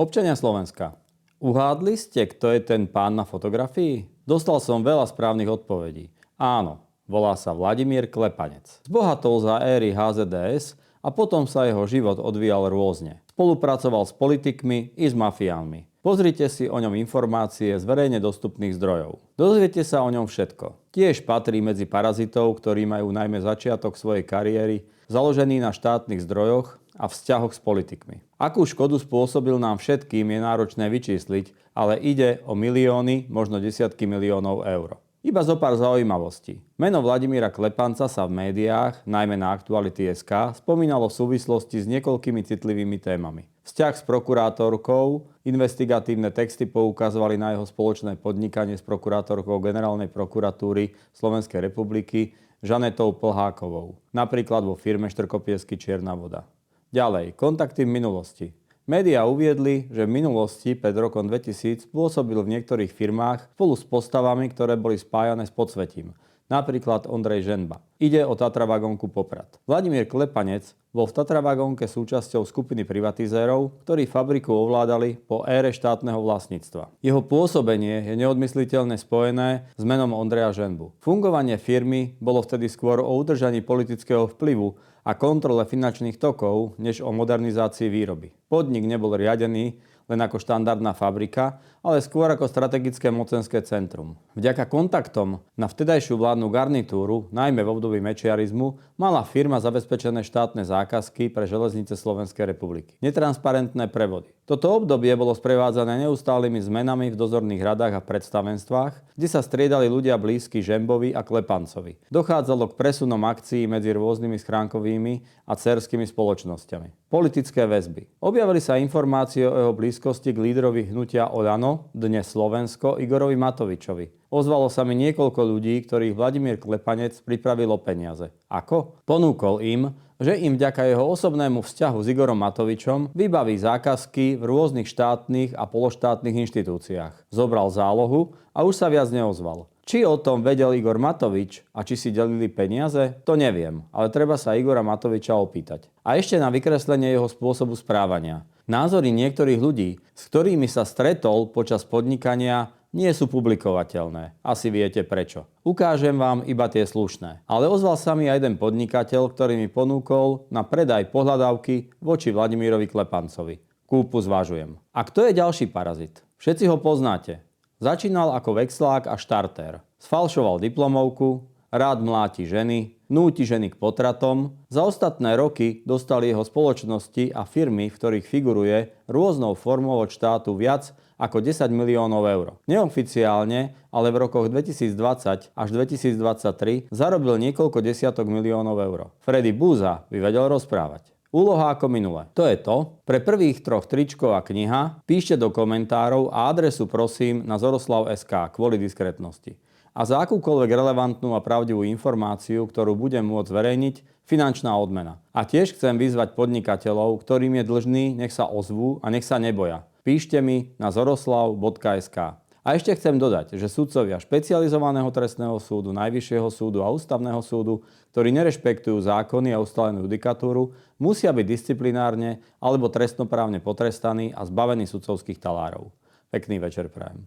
Občania Slovenska, uhádli ste, kto je ten pán na fotografii? Dostal som veľa správnych odpovedí. Áno, volá sa Vladimír Klepanec. Zbohatol za éry HZDS a potom sa jeho život odvíjal rôzne. Spolupracoval s politikmi i s mafiánmi. Pozrite si o ňom informácie z verejne dostupných zdrojov. Dozviete sa o ňom všetko. Tiež patrí medzi parazitov, ktorí majú najmä začiatok svojej kariéry založený na štátnych zdrojoch a vzťahoch s politikmi. Akú škodu spôsobil nám všetkým, je náročné vyčísliť, ale ide o milióny, možno desiatky miliónov eur. Iba zo pár zaujímavostí. Meno Vladimíra Klepanca sa v médiách, najmä na Aktuality.sk, spomínalo v súvislosti s niekoľkými citlivými témami. Vzťah s prokurátorkou, investigatívne texty poukazovali na jeho spoločné podnikanie s prokurátorkou Generálnej prokuratúry Slovenskej republiky Žanetou Plhákovou, napríklad vo firme Štrkopiesky Čierna voda. Ďalej, kontakty v minulosti. Médiá uviedli, že v minulosti pred rokom 2000 pôsobil v niektorých firmách spolu s postavami, ktoré boli spájané s podsvetím. Napríklad Ondrej Ženba. Ide o Tatravagónku Poprad. Vladimír Klepanec bol v Tatravagónke súčasťou skupiny privatizérov, ktorí fabriku ovládali po ére štátneho vlastníctva. Jeho pôsobenie je neodmysliteľne spojené s menom Ondreja Ženbu. Fungovanie firmy bolo vtedy skôr o udržaní politického vplyvu a kontrole finančných tokov, než o modernizácii výroby. Podnik nebol riadený len ako štandardná fabrika, ale skôr ako strategické mocenské centrum. Vďaka kontaktom na vtedajšiu vládnu garnitúru, najmä v období mečiarizmu, mala firma zabezpečené štátne zákazky pre železnice Slovenskej republiky. Netransparentné prevody. Toto obdobie bolo sprevádzané neustálými zmenami v dozorných radách a predstavenstvách, kde sa striedali ľudia blízky Ženbovi a Klepancovi. Dochádzalo k presunom akcií medzi rôznymi schránkovými a dcérskymi spoločnosťami. Politické väzby. Objavili sa informácie o jeho blízkosti k lídrovi hnutia Oľano, dnes Slovensko, Igorovi Matovičovi. Ozvalo sa mi niekoľko ľudí, ktorých Vladimír Klepanec pripravil o peniaze. Ako? Ponúkol im, že im vďaka jeho osobnému vzťahu s Igorom Matovičom vybaví zákazky v rôznych štátnych a pološtátnych inštitúciách. Zobral zálohu a už sa viac neozval. Či o tom vedel Igor Matovič a či si delili peniaze, to neviem, ale treba sa Igora Matoviča opýtať. A ešte na vykreslenie jeho spôsobu správania. Názory niektorých ľudí, s ktorými sa stretol počas podnikania, nie sú publikovateľné. Asi viete prečo. Ukážem vám iba tie slušné. Ale ozval sa mi aj jeden podnikateľ, ktorý mi ponúkol na predaj pohľadávky voči Vladimírovi Klepancovi. Kúpu zvažujem. A kto je ďalší parazit? Všetci ho poznáte. Začínal ako vexlák a štartér. Sfalšoval diplomovku, rád mláti ženy, núti ženy k potratom. Za ostatné roky dostali jeho spoločnosti a firmy, v ktorých figuruje, rôznou formou od štátu viac ako 10 miliónov eur. Neoficiálne, ale v rokoch 2020 až 2023 zarobil niekoľko desiatok miliónov eur. Freddy Búza by vedel rozprávať. Úloha ako minule. To je to. Pre prvých troch tričko a kniha píšte do komentárov a adresu prosím na Zoroslav.sk kvôli diskrétnosti. A za akúkoľvek relevantnú a pravdivú informáciu, ktorú budem môcť zverejniť, finančná odmena. A tiež chcem vyzvať podnikateľov, ktorým je dlžný, nech sa ozvú a nech sa neboja. Píšte mi na zoroslav.sk. A ešte chcem dodať, že sudcovia špecializovaného trestného súdu, Najvyššieho súdu a Ústavného súdu, ktorí nerešpektujú zákony a ustalenú judikatúru, musia byť disciplinárne alebo trestnoprávne potrestaní a zbavení sudcovských talárov. Pekný večer prajem.